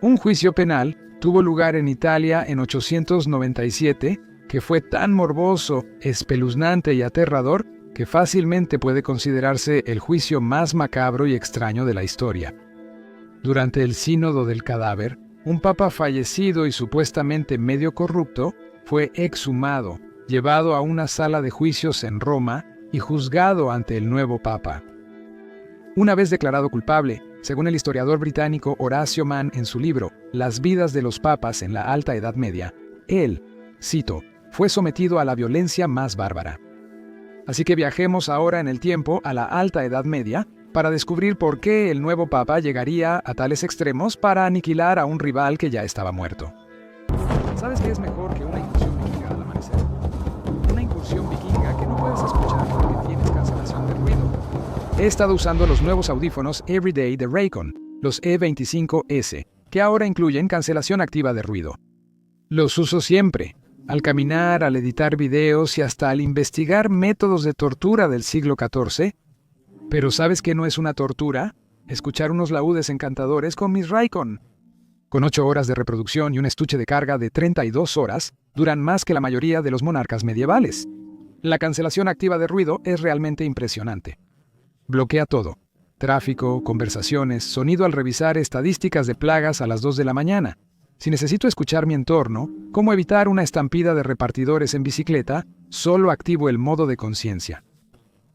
Un juicio penal tuvo lugar en Italia en 897, que fue tan morboso, espeluznante y aterrador que fácilmente puede considerarse el juicio más macabro y extraño de la historia. Durante el Sínodo del Cadáver, un papa fallecido y supuestamente medio corrupto fue exhumado, llevado a una sala de juicios en Roma y juzgado ante el nuevo papa. Una vez declarado culpable, según el historiador británico Horacio Mann en su libro Las vidas de los papas en la Alta Edad Media, él, cito, fue sometido a la violencia más bárbara. Así que viajemos ahora en el tiempo a la Alta Edad Media para descubrir por qué el nuevo papa llegaría a tales extremos para aniquilar a un rival que ya estaba muerto. ¿Sabes qué es mejor que una incursión vikinga al amanecer? Una incursión vikinga que no puedes escuchar porque tienes cancelación de ruido. He estado usando los nuevos audífonos Everyday de Raycon, los E25S, que ahora incluyen cancelación activa de ruido. Los uso siempre, al caminar, al editar videos y hasta al investigar métodos de tortura del siglo XIV. Pero ¿sabes qué no es una tortura? Escuchar unos laúdes encantadores con mis Raycon. Con 8 horas de reproducción y un estuche de carga de 32 horas, duran más que la mayoría de los monarcas medievales. La cancelación activa de ruido es realmente impresionante. Bloquea todo: tráfico, conversaciones, sonido al revisar estadísticas de plagas a las 2 de la mañana. Si necesito escuchar mi entorno, cómo evitar una estampida de repartidores en bicicleta, solo activo el modo de conciencia.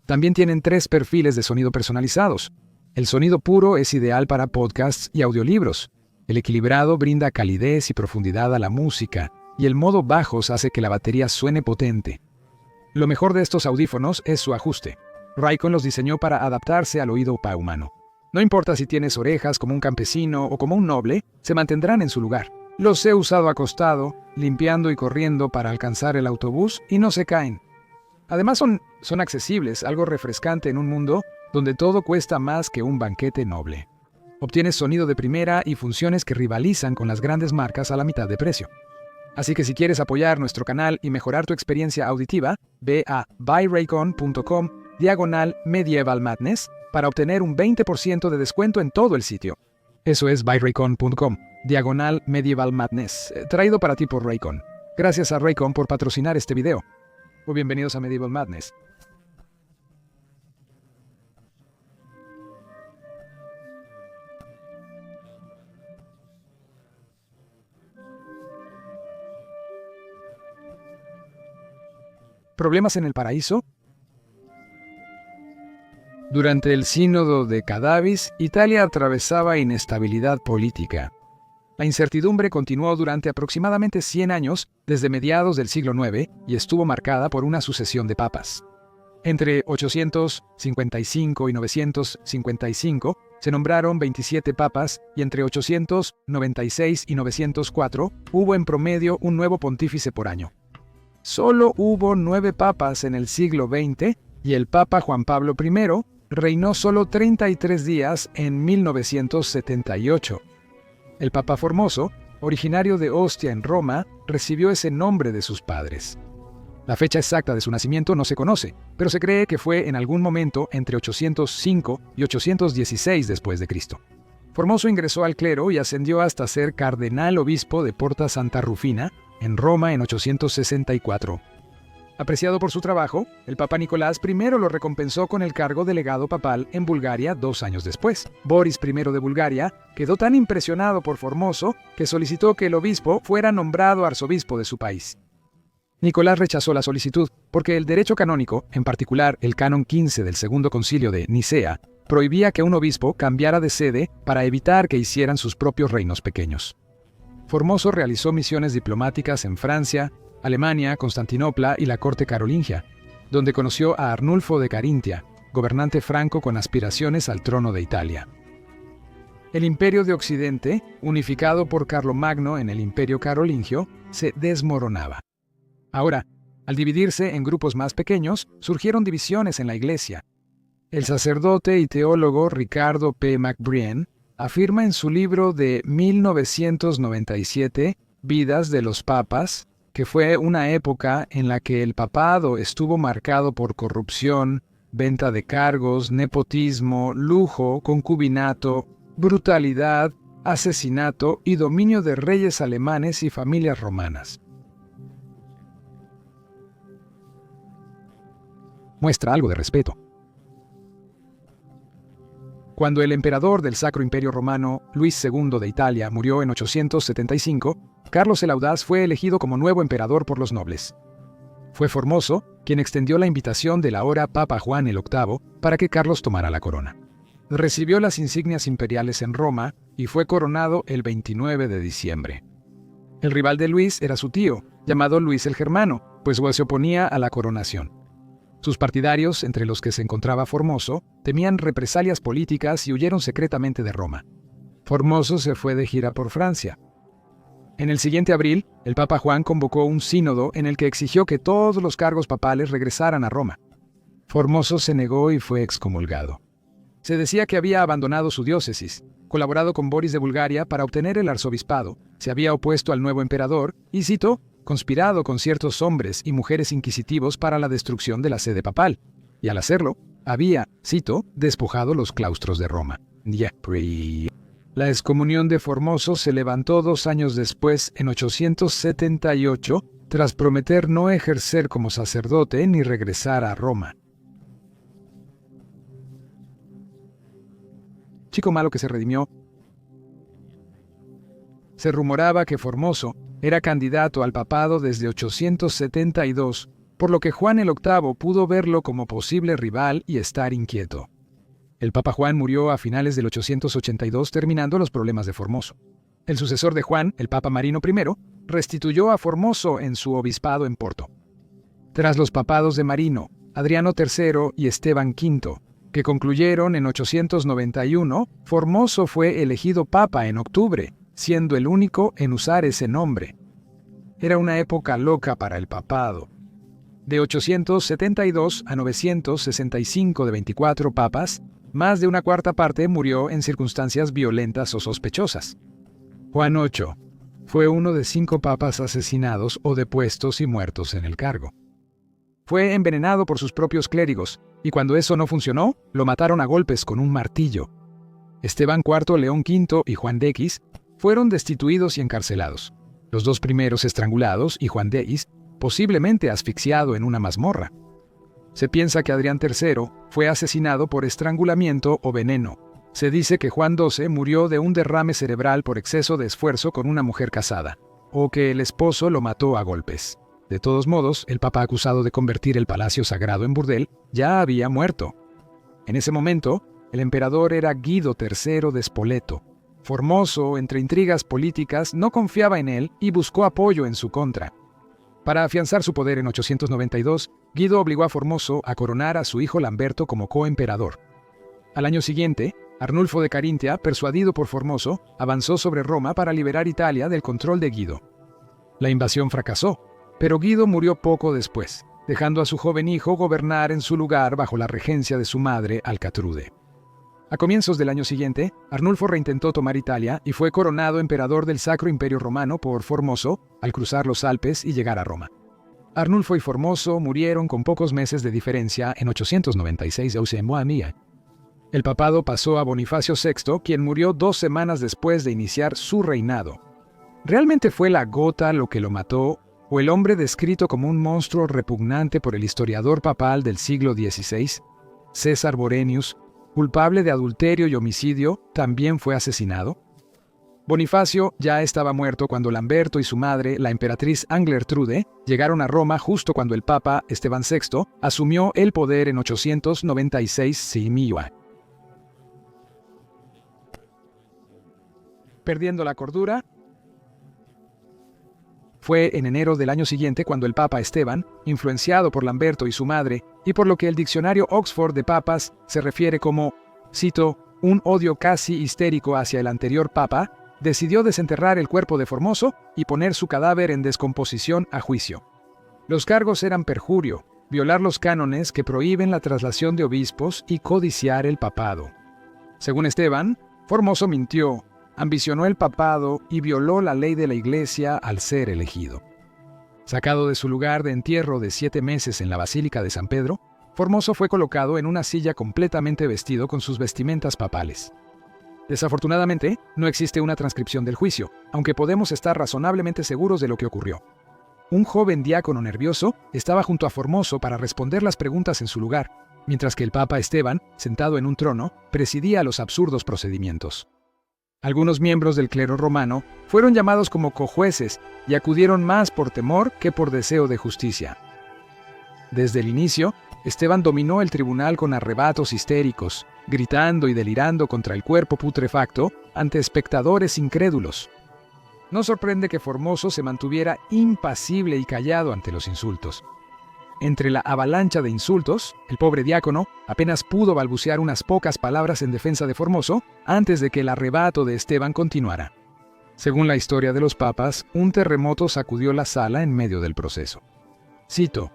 También tienen 3 perfiles de sonido personalizados. El sonido puro es ideal para podcasts y audiolibros. El equilibrado brinda calidez y profundidad a la música, y el modo bajos hace que la batería suene potente. Lo mejor de estos audífonos es su ajuste. Raycon los diseñó para adaptarse al oído humano. No importa si tienes orejas como un campesino o como un noble, se mantendrán en su lugar. Los he usado acostado, limpiando y corriendo para alcanzar el autobús y no se caen. Además son accesibles, algo refrescante en un mundo donde todo cuesta más que un banquete noble. Obtienes sonido de primera y funciones que rivalizan con las grandes marcas a la mitad de precio. Así que si quieres apoyar nuestro canal y mejorar tu experiencia auditiva, ve a buyraycon.com/medieval madness para obtener un 20% de descuento en todo el sitio. Eso es buyraycon.com/medieval madness, traído para ti por Raycon. Gracias a Raycon por patrocinar este video. O bienvenidos a Medieval Madness. ¿Problemas en el paraíso? Durante el Sínodo de Cadavis, Italia atravesaba inestabilidad política. La incertidumbre continuó durante aproximadamente 100 años, desde mediados del siglo IX, y estuvo marcada por una sucesión de papas. Entre 855 y 955 se nombraron 27 papas, y entre 896 y 904 hubo en promedio un nuevo pontífice por año. Solo hubo 9 papas en el siglo XX, y el Papa Juan Pablo I reinó solo 33 días en 1978. El Papa Formoso, originario de Ostia en Roma, recibió ese nombre de sus padres. La fecha exacta de su nacimiento no se conoce, pero se cree que fue en algún momento entre 805 y 816 después de Cristo. Formoso ingresó al clero y ascendió hasta ser cardenal obispo de Porta Santa Rufina, en Roma en 864. Apreciado por su trabajo, el Papa Nicolás I lo recompensó con el cargo de legado papal en Bulgaria 2 años después. Boris I de Bulgaria quedó tan impresionado por Formoso que solicitó que el obispo fuera nombrado arzobispo de su país. Nicolás rechazó la solicitud porque el derecho canónico, en particular el Canon 15 del Segundo Concilio de Nicea, prohibía que un obispo cambiara de sede para evitar que hicieran sus propios reinos pequeños. Formoso realizó misiones diplomáticas en Francia, Alemania, Constantinopla y la corte carolingia, donde conoció a Arnulfo de Carintia, gobernante franco con aspiraciones al trono de Italia. El Imperio de Occidente, unificado por Carlomagno en el Imperio carolingio, se desmoronaba. Ahora, al dividirse en grupos más pequeños, surgieron divisiones en la Iglesia. El sacerdote y teólogo Ricardo P. McBrien afirma en su libro de 1997, Vidas de los Papas, que fue una época en la que el papado estuvo marcado por corrupción, venta de cargos, nepotismo, lujo, concubinato, brutalidad, asesinato y dominio de reyes alemanes y familias romanas. Muestra algo de respeto. Cuando el emperador del Sacro Imperio Romano, Luis II de Italia, murió en 875, Carlos el Audaz fue elegido como nuevo emperador por los nobles. Fue Formoso quien extendió la invitación del ahora Papa Juan el VIII para que Carlos tomara la corona. Recibió las insignias imperiales en Roma y fue coronado el 29 de diciembre. El rival de Luis era su tío, llamado Luis el Germano, pues se oponía a la coronación. Sus partidarios, entre los que se encontraba Formoso, temían represalias políticas y huyeron secretamente de Roma. Formoso se fue de gira por Francia. En el siguiente abril, el Papa Juan convocó un sínodo en el que exigió que todos los cargos papales regresaran a Roma. Formoso se negó y fue excomulgado. Se decía que había abandonado su diócesis, colaborado con Boris de Bulgaria para obtener el arzobispado, se había opuesto al nuevo emperador y, cito, conspirado con ciertos hombres y mujeres inquisitivos para la destrucción de la sede papal, y al hacerlo, había, cito, despojado los claustros de Roma. La excomunión de Formoso se levantó 2 años después, en 878, tras prometer no ejercer como sacerdote ni regresar a Roma. Chico malo que se redimió. Se rumoraba que Formoso era candidato al papado desde 872, por lo que Juan el VIII pudo verlo como posible rival y estar inquieto. El Papa Juan murió a finales del 882, terminando los problemas de Formoso. El sucesor de Juan, el Papa Marino I, restituyó a Formoso en su obispado en Porto. Tras los papados de Marino, Adriano III y Esteban V, que concluyeron en 891, Formoso fue elegido papa en octubre, siendo el único en usar ese nombre. Era una época loca para el papado. De 872 a 965 de 24 papas, más de una cuarta parte murió en circunstancias violentas o sospechosas. Juan VIII fue uno de 5 papas asesinados o depuestos y muertos en el cargo. Fue envenenado por sus propios clérigos, y cuando eso no funcionó, lo mataron a golpes con un martillo. Esteban IV, León V y Juan X fueron destituidos y encarcelados. Los 2 primeros estrangulados y Juan X posiblemente asfixiado en una mazmorra. Se piensa que Adrián III fue asesinado por estrangulamiento o veneno. Se dice que Juan XII murió de un derrame cerebral por exceso de esfuerzo con una mujer casada, o que el esposo lo mató a golpes. De todos modos, el papa acusado de convertir el palacio sagrado en burdel ya había muerto. En ese momento, el emperador era Guido III de Spoleto. Formoso, entre intrigas políticas, no confiaba en él y buscó apoyo en su contra. Para afianzar su poder en 892, Guido obligó a Formoso a coronar a su hijo Lamberto como coemperador. Al año siguiente, Arnulfo de Carintia, persuadido por Formoso, avanzó sobre Roma para liberar Italia del control de Guido. La invasión fracasó, pero Guido murió poco después, dejando a su joven hijo gobernar en su lugar bajo la regencia de su madre, Alcatrude. A comienzos del año siguiente, Arnulfo reintentó tomar Italia y fue coronado emperador del Sacro Imperio Romano por Formoso al cruzar los Alpes y llegar a Roma. Arnulfo y Formoso murieron con pocos meses de diferencia en 896 de El papado pasó a Bonifacio VI, quien murió 2 semanas después de iniciar su reinado. ¿Realmente fue la gota lo que lo mató, o el hombre descrito como un monstruo repugnante por el historiador papal del siglo XVI, César Borenius, culpable de adulterio y homicidio, también fue asesinado? Bonifacio ya estaba muerto cuando Lamberto y su madre, la emperatriz Anglertrude, llegaron a Roma justo cuando el papa Esteban VI asumió el poder en 896 Perdiendo la cordura. Fue en enero del año siguiente cuando el Papa Esteban, influenciado por Lamberto y su madre, y por lo que el diccionario Oxford de papas se refiere como, cito, un odio casi histérico hacia el anterior papa, decidió desenterrar el cuerpo de Formoso y poner su cadáver en descomposición a juicio. Los cargos eran perjurio, violar los cánones que prohíben la traslación de obispos y codiciar el papado. Según Esteban, Formoso mintió, ambicionó el papado y violó la ley de la Iglesia al ser elegido. Sacado de su lugar de entierro de 7 meses en la Basílica de San Pedro, Formoso fue colocado en una silla completamente vestido con sus vestimentas papales. Desafortunadamente, no existe una transcripción del juicio, aunque podemos estar razonablemente seguros de lo que ocurrió. Un joven diácono nervioso estaba junto a Formoso para responder las preguntas en su lugar, mientras que el Papa Esteban, sentado en un trono, presidía los absurdos procedimientos. Algunos miembros del clero romano fueron llamados como cojueces y acudieron más por temor que por deseo de justicia. Desde el inicio, Esteban dominó el tribunal con arrebatos histéricos, gritando y delirando contra el cuerpo putrefacto ante espectadores incrédulos. No sorprende que Formoso se mantuviera impasible y callado ante los insultos. Entre la avalancha de insultos, el pobre diácono apenas pudo balbucear unas pocas palabras en defensa de Formoso antes de que el arrebato de Esteban continuara. Según la historia de los papas, un terremoto sacudió la sala en medio del proceso. Cito: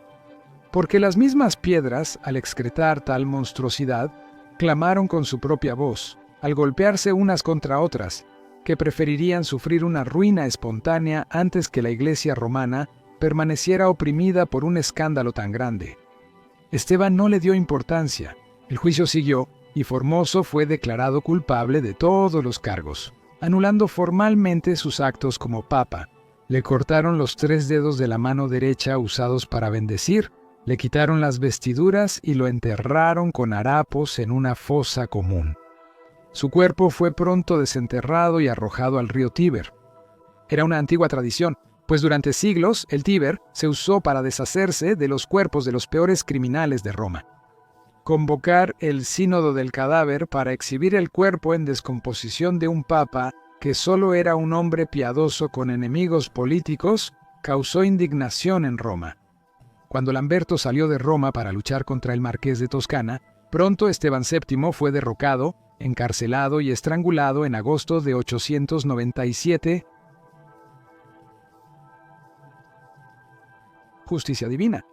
«Porque las mismas piedras, al excretar tal monstruosidad, clamaron con su propia voz, al golpearse unas contra otras, que preferirían sufrir una ruina espontánea antes que la Iglesia romana permaneciera oprimida por un escándalo tan grande». Esteban no le dio importancia. El juicio siguió y Formoso fue declarado culpable de todos los cargos, anulando formalmente sus actos como papa. Le cortaron los 3 dedos de la mano derecha usados para bendecir, le quitaron las vestiduras y lo enterraron con harapos en una fosa común. Su cuerpo fue pronto desenterrado y arrojado al río Tíber. Era una antigua tradición, pues durante siglos el Tíber se usó para deshacerse de los cuerpos de los peores criminales de Roma. Convocar el sínodo del cadáver para exhibir el cuerpo en descomposición de un papa que solo era un hombre piadoso con enemigos políticos causó indignación en Roma. Cuando Lamberto salió de Roma para luchar contra el marqués de Toscana, pronto Esteban VII fue derrocado, encarcelado y estrangulado en agosto de 897. Justicia divina.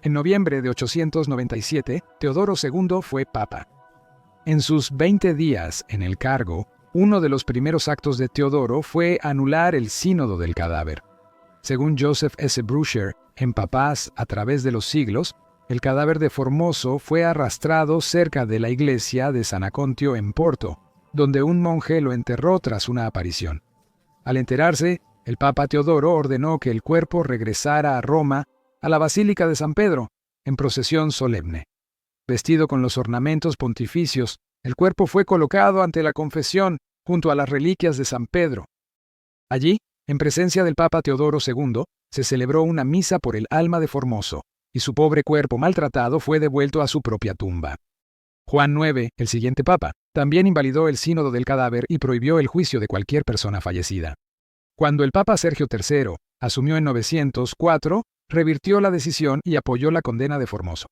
En noviembre de 897, Teodoro II fue papa. En sus 20 días en el cargo, uno de los primeros actos de Teodoro fue anular el sínodo del cadáver. Según Joseph S. Brusher, en Papás a través de los siglos, el cadáver de Formoso fue arrastrado cerca de la iglesia de San Acontio en Porto, donde un monje lo enterró tras una aparición. Al enterarse, el Papa Teodoro ordenó que el cuerpo regresara a Roma, a la Basílica de San Pedro, en procesión solemne. Vestido con los ornamentos pontificios, el cuerpo fue colocado ante la confesión junto a las reliquias de San Pedro. Allí, en presencia del Papa Teodoro II, se celebró una misa por el alma de Formoso, y su pobre cuerpo maltratado fue devuelto a su propia tumba. Juan IX, el siguiente papa, también invalidó el sínodo del cadáver y prohibió el juicio de cualquier persona fallecida. Cuando el Papa Sergio III asumió en 904, revirtió la decisión y apoyó la condena de Formoso.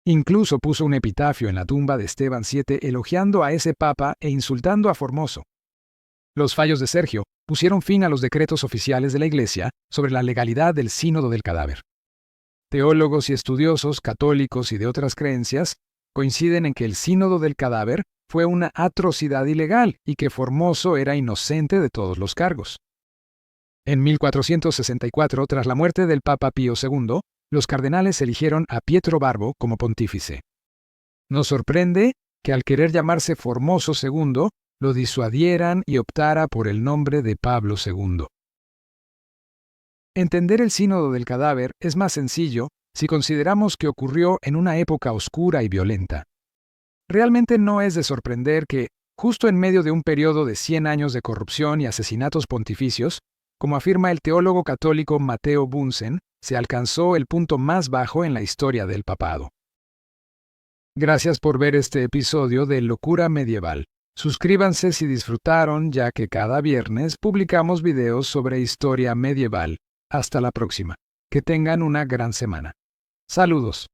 Incluso puso un epitafio en la tumba de Esteban VII elogiando a ese papa e insultando a Formoso. Los fallos de Sergio pusieron fin a los decretos oficiales de la Iglesia sobre la legalidad del sínodo del cadáver. Teólogos y estudiosos católicos y de otras creencias coinciden en que el sínodo del cadáver fue una atrocidad ilegal y que Formoso era inocente de todos los cargos. En 1464, tras la muerte del Papa Pío II, los cardenales eligieron a Pietro Barbo como pontífice. Nos sorprende que al querer llamarse Formoso II, lo disuadieran y optara por el nombre de Pablo II. Entender el sínodo del cadáver es más sencillo si consideramos que ocurrió en una época oscura y violenta. Realmente no es de sorprender que, justo en medio de un periodo de 100 años de corrupción y asesinatos pontificios, como afirma el teólogo católico Matteo Bunsen, se alcanzó el punto más bajo en la historia del papado. Gracias por ver este episodio de Locura Medieval. Suscríbanse si disfrutaron, ya que cada viernes publicamos videos sobre historia medieval. Hasta la próxima. Que tengan una gran semana. Saludos.